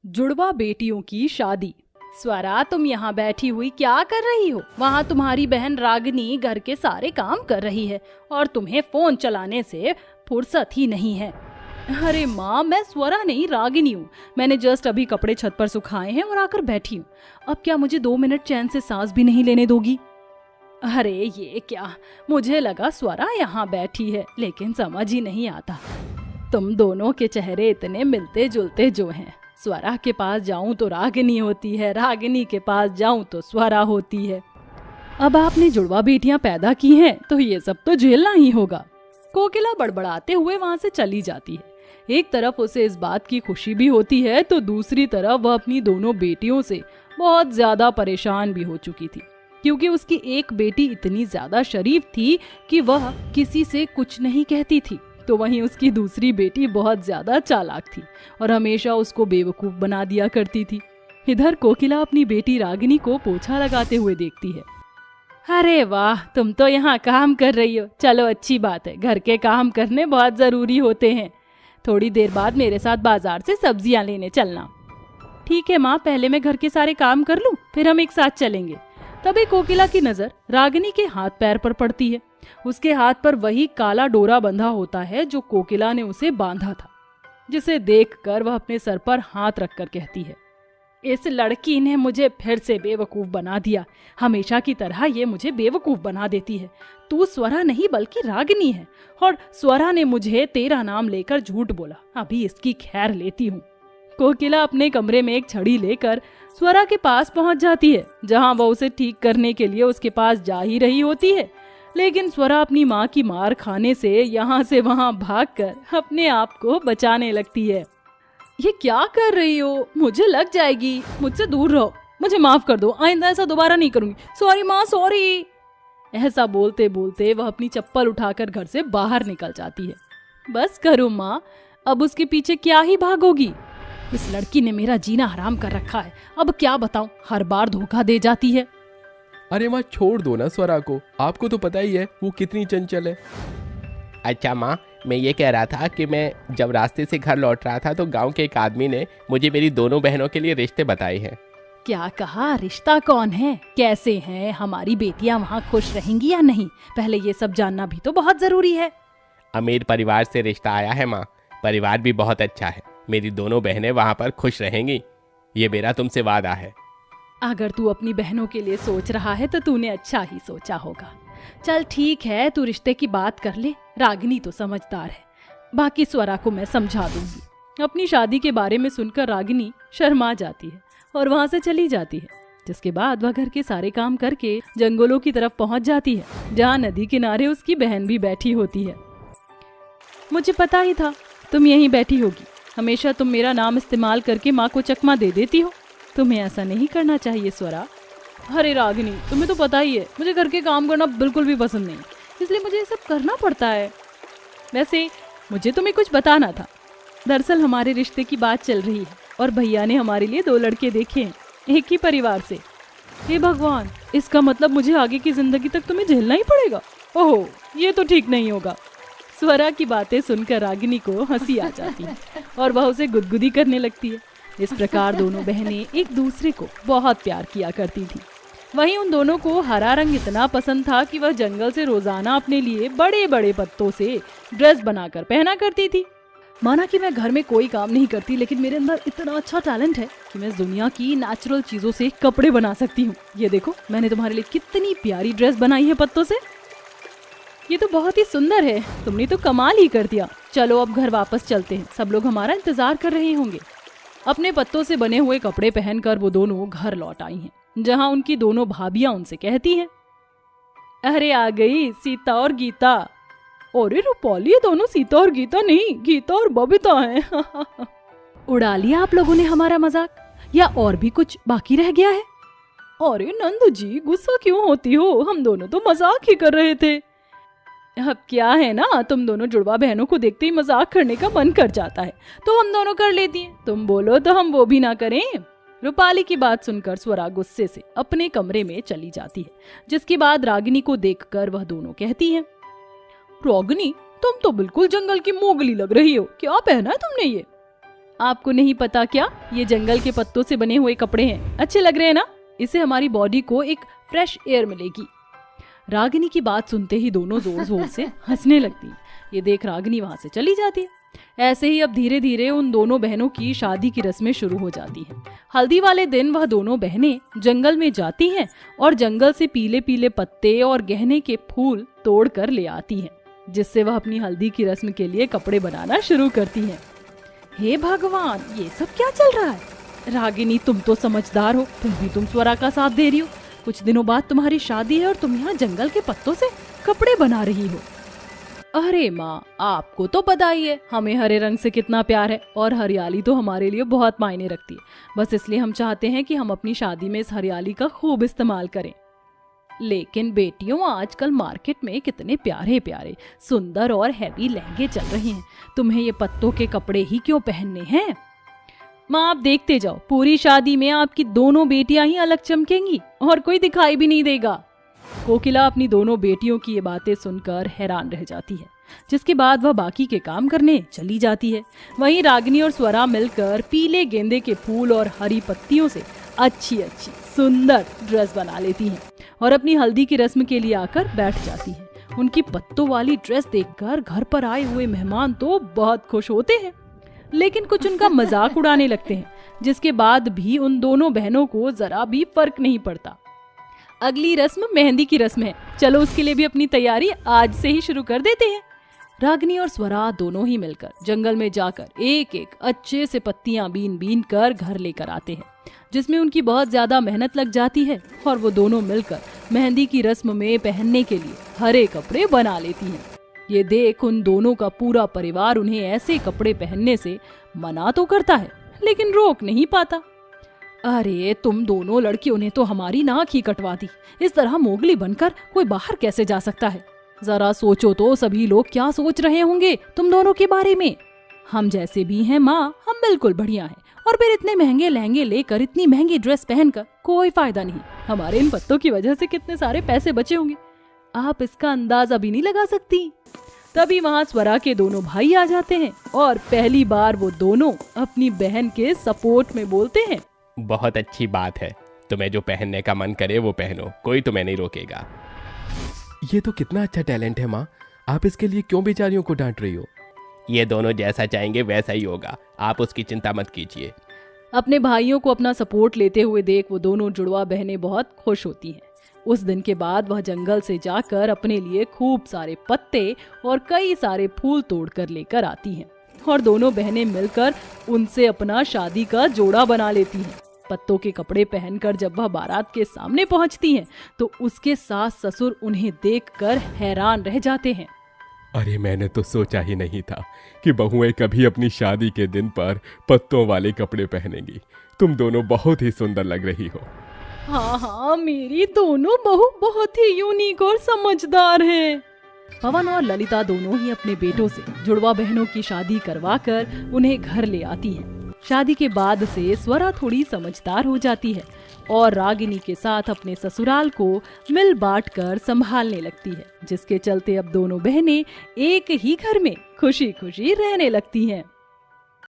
जुड़वा बेटियों की शादी। स्वरा, तुम यहाँ बैठी हुई क्या कर रही हो? वहाँ तुम्हारी बहन रागिनी घर के सारे काम कर रही है और तुम्हें फोन चलाने से फुर्सत ही नहीं है। अरे माँ, मैं स्वरा नहीं रागिनी हूँ। मैंने जस्ट अभी कपड़े छत पर सुखाए हैं और आकर बैठी हूँ। अब क्या मुझे 2 मिनट चैन से सांस भी नहीं लेने दोगी? अरे ये क्या, मुझे लगा स्वरा यहाँ बैठी है, लेकिन समझ ही नहीं आता। तुम दोनों के चेहरे इतने मिलते जुलते जो हैं। स्वरा के पास जाऊं तो रागिनी होती है, रागिनी के पास जाऊं तो स्वरा होती है। अब आपने जुड़वा बेटियां पैदा की हैं तो ये सब तो झेलना ही होगा। कोकिला बड़बड़ाते हुए वहां से चली जाती है। एक तरफ उसे इस बात की खुशी भी होती है तो दूसरी तरफ वह अपनी दोनों बेटियों से बहुत ज्यादा परेशान भी हो चुकी थी, क्योंकि उसकी एक बेटी इतनी ज्यादा शरीफ थी कि वह किसी से कुछ नहीं कहती थी, तो वहीं उसकी दूसरी बेटी बहुत ज्यादा चालाक थी और हमेशा उसको बेवकूफ बना दिया करती थी। इधर कोकिला अपनी बेटी रागिनी को पोछा लगाते हुए देखती है। अरे वाह, तुम तो यहाँ काम कर रही हो। चलो अच्छी बात है, घर के काम करने बहुत जरूरी होते हैं। थोड़ी देर बाद मेरे साथ बाजार से सब्जियां लेने चलना। ठीक है माँ, पहले मैं घर के सारे काम कर लूँ, फिर हम एक साथ चलेंगे। तभी कोकिला की नजर रागिनी के हाथ पैर पर पड़ती है। उसके हाथ पर वही काला डोरा बंधा होता है जो कोकिला ने उसे बांधा था, जिसे देखकर वह अपने सर पर हाथ रखकर कहती है, इस लड़की ने मुझे फिर से बेवकूफ बना दिया। हमेशा की तरह ये मुझे बेवकूफ बना देती है। तू स्वरा नहीं बल्कि रागिनी है और स्वरा ने मुझे तेरा नाम लेकर झूठ बोला। अभी इसकी खैर लेती हूँ। कोकिला अपने कमरे में एक छड़ी लेकर स्वरा के पास पहुंच जाती है, जहां वह उसे ठीक करने के लिए उसके पास जा ही रही होती है। लेकिन स्वरा अपनी माँ की मार खाने से यहाँ से वहाँ भागकर अपने आप को बचाने लगती है। ये क्या कर रही हो? मुझे लग जाएगी। मुझसे दूर रहो, मुझे माफ कर दो, आइंदा ऐसा दोबारा नहीं करूंगी। सॉरी माँ, सॉरी। ऐसा बोलते बोलते वह अपनी चप्पल उठाकर घर से बाहर निकल जाती है। बस करो माँ, अब उसके पीछे क्या ही भागोगी। इस लड़की ने मेरा जीना हराम कर रखा है। अब क्या बताऊं, हर बार धोखा दे जाती है। अरे माँ, छोड़ दो ना स्वरा को। आपको तो पता ही है वो कितनी चंचल है। अच्छा माँ, मैं ये कह रहा था कि मैं जब रास्ते से घर लौट रहा था तो गांव के एक आदमी ने मुझे मेरी दोनों बहनों के लिए रिश्ते बताए हैं। क्या कहा? रिश्ता कौन है? कैसे हैं? हमारी बेटियां वहाँ खुश रहेंगी या नहीं? पहले ये सब जानना भी तो बहुत जरूरी है। अमीर परिवार से रिश्ता आया है माँ। परिवार भी बहुत अच्छा है। मेरी दोनों बहनें वहाँ पर खुश रहेंगी, ये मेरा तुमसे वादा है। अगर तू अपनी बहनों के लिए सोच रहा है तो तूने अच्छा ही सोचा होगा। चल ठीक है, तू रिश्ते की बात कर ले। रागिनी तो समझदार है, बाकी स्वरा को मैं समझा दूंगी। अपनी शादी के बारे में सुनकर रागिनी शर्मा जाती है और वहां से चली जाती है, जिसके बाद वह घर के सारे काम करके जंगलों की तरफ पहुंच जाती है, जहां नदी किनारे उसकी बहन भी बैठी होती है। मुझे पता ही था तुम यहीं बैठी होगी। हमेशा तुम मेरा नाम इस्तेमाल करके माँ को चकमा दे देती हो। तुम्हें ऐसा नहीं करना चाहिए स्वरा। अरे रागिनी, तुम्हें तो पता ही है मुझे घर के काम करना बिल्कुल भी पसंद नहीं, इसलिए मुझे ये सब करना पड़ता है। वैसे मुझे तुम्हें कुछ बताना था। दरअसल हमारे रिश्ते की बात चल रही है और भैया ने हमारे लिए 2 लड़के देखे हैं, एक ही परिवार से। हे भगवान, इसका मतलब मुझे आगे की जिंदगी तक तुम्हें झेलना ही पड़ेगा। ओहो, ये तो ठीक नहीं होगा। स्वरा की बातें सुनकर रागिनी को हंसी आ जाती है और वह उसे गुदगुदी करने लगती है। इस प्रकार दोनों बहनें एक दूसरे को बहुत प्यार किया करती थी। वहीं उन दोनों को हरा रंग इतना पसंद था कि वह जंगल से रोजाना अपने लिए बड़े बड़े पत्तों से ड्रेस बनाकर पहना करती थी। माना कि मैं घर में कोई काम नहीं करती, लेकिन मेरे अंदर इतना अच्छा टैलेंट है कि मैं इस दुनिया की नेचुरल चीजों से कपड़े बना सकती हूँ। ये देखो, मैंने तुम्हारे लिए कितनी प्यारी ड्रेस बनाई है पत्तों से। ये तो बहुत ही सुंदर है, तुमने तो कमाल ही कर दिया। चलो अब घर वापस चलते हैं, सब लोग हमारा इंतजार कर रहे होंगे। अपने पत्तों से बने हुए कपड़े पहनकर वो दोनों घर लौट आई हैं, जहां उनकी दोनों भाभियां उनसे कहती हैं, अरे आ गई सीता और गीता। अरे रूपाली, ये दोनों सीता और गीता नहीं, गीता और बबीता हैं। उड़ा लिया आप लोगों ने हमारा मजाक, या और भी कुछ बाकी रह गया है? अरे नंद जी, गुस्सा क्यों होती हो? हम दोनों तो मजाक ही कर रहे थे। अब क्या है ना, तुम दोनों जुड़वा बहनों को देखते ही मजाक करने का मन कर जाता है, तो हम दोनों कर लेती हैं। तुम बोलो तो हम वो भी ना करें। रूपाली की बात सुनकर स्वरा गुस्से से अपने कमरे में चली जाती है, जिसके बाद रागिनी को देखकर वह दोनों कहती हैं, रागिनी, तुम तो बिल्कुल जंगल की मोगली लग रही हो। क्या पहना है तुमने ये? आपको नहीं पता क्या, ये जंगल के पत्तों से बने हुए कपड़े हैं, अच्छे लग रहे हैं ना, इससे हमारी बॉडी को एक फ्रेश एयर मिलेगी। रागिनी की बात सुनते ही दोनों जोर जोर से हंसने लगती। ये देख रागिनी वहां से चली जाती है। ऐसे ही अब धीरे धीरे उन दोनों बहनों की शादी की रस्में शुरू हो जाती हैं। हल्दी वाले दिन वह दोनों बहनें जंगल में जाती हैं और जंगल से पीले पीले पत्ते और गहने के फूल तोड़ कर ले आती हैं, जिससे वह अपनी हल्दी की रस्म के लिए कपड़े बनाना शुरू करती हैं। हे भगवान, ये सब क्या चल रहा है? रागिनी, तुम तो समझदार हो, फिर भी तुम स्वरा का साथ दे रही हो। कुछ दिनों बाद तुम्हारी शादी है और तुम यहाँ जंगल के पत्तों से कपड़े बना रही हो। अरे माँ, आपको तो पता ही है हमें हरे रंग से कितना प्यार है और हरियाली तो हमारे लिए बहुत मायने रखती है। बस इसलिए हम चाहते हैं कि हम अपनी शादी में इस हरियाली का खूब इस्तेमाल करें। लेकिन बेटियों, आजकल मार्केट में कितने प्यारे प्यारे सुंदर और हैवी लहंगे चल रहे हैं, तुम्हें ये पत्तों के कपड़े ही क्यों पहनने हैं? माँ, आप देखते जाओ, पूरी शादी में आपकी दोनों बेटियां ही अलग चमकेंगी और कोई दिखाई भी नहीं देगा। कोकिला अपनी दोनों बेटियों की ये बातें सुनकर हैरान रह जाती है, जिसके बाद वह बाकी के काम करने चली जाती है। वहीं रागिनी और स्वरा मिलकर पीले गेंदे के फूल और हरी पत्तियों से अच्छी अच्छी सुंदर ड्रेस बना लेती हैं और अपनी हल्दी की रस्म के लिए आकर बैठ जाती हैं। उनकी पत्तों वाली ड्रेस देखकर घर पर आए हुए मेहमान तो बहुत खुश होते हैं, लेकिन कुछ उनका मजाक उड़ाने लगते हैं, जिसके बाद भी उन दोनों बहनों को जरा भी फर्क नहीं पड़ता। अगली रस्म मेहंदी की रस्म है, चलो उसके लिए भी अपनी तैयारी आज से ही शुरू कर देते हैं। रागिनी और स्वरा दोनों ही मिलकर जंगल में जाकर एक एक अच्छे से पत्तियां बीन बीन कर घर लेकर आते हैं, जिसमें उनकी बहुत ज्यादा मेहनत लग जाती है और वो दोनों मिलकर मेहंदी की रस्म में पहनने के लिए हरे कपड़े बना लेती हैं। ये देख उन दोनों का पूरा परिवार उन्हें ऐसे कपड़े पहनने से मना तो करता है, लेकिन रोक नहीं पाता। अरे तुम दोनों लड़कियों ने तो हमारी नाक ही कटवा दी। इस तरह मोगली बनकर कोई बाहर कैसे जा सकता है? जरा सोचो तो सभी लोग क्या सोच रहे होंगे तुम दोनों के बारे में। हम जैसे भी हैं माँ, हम बिल्कुल बढ़िया हैं, और फिर इतने महंगे लहंगे लेकर इतनी महंगी ड्रेस पहनकर कोई फायदा नहीं। हमारे इन पत्तों की वजह से कितने सारे पैसे बचे होंगे, आप इसका अंदाजा भी नहीं लगा सकती। तभी वहाँ स्वरा के दोनों भाई आ जाते हैं और पहली बार वो दोनों अपनी बहन के सपोर्ट में बोलते हैं, बहुत अच्छी बात है, तुम्हें जो पहनने का मन करे वो पहनो, कोई तुम्हें नहीं रोकेगा। ये तो कितना अच्छा टैलेंट है माँ, आप इसके लिए क्यों बेचारियों को डांट रही हो? ये दोनों जैसा चाहेंगे वैसा ही होगा, आप उसकी चिंता मत कीजिए। अपने भाइयों को अपना सपोर्ट लेते हुए देख वो दोनों जुड़वा बहनें बहुत खुश होती हैं। उस दिन के बाद वह जंगल से जाकर अपने लिए खूब सारे पत्ते और कई सारे फूल तोड़कर लेकर आती हैं और दोनों बहनें मिलकर उनसे अपना शादी का जोड़ा बना लेती हैं। पत्तों के कपड़े पहनकर जब वह बारात के सामने पहुंचती हैं, तो उसके सास ससुर उन्हें देखकर हैरान रह जाते हैं। अरे मैंने तो सोचा ही नहीं था कि बहुएं कभी अपनी शादी के दिन पर पत्तों वाले कपड़े पहनेंगी। तुम दोनों बहुत ही सुंदर लग रही हो। हाँ, मेरी दोनों बहू बहुत ही यूनिक और समझदार हैं। पवन और ललिता दोनों ही अपने बेटों से जुड़वा बहनों की शादी करवाकर उन्हें घर ले आती हैं। शादी के बाद से स्वरा थोड़ी समझदार हो जाती है और रागिनी के साथ अपने ससुराल को मिल बांट कर संभालने लगती है, जिसके चलते अब दोनों बहनें एक ही घर में खुशी खुशी रहने लगती हैं।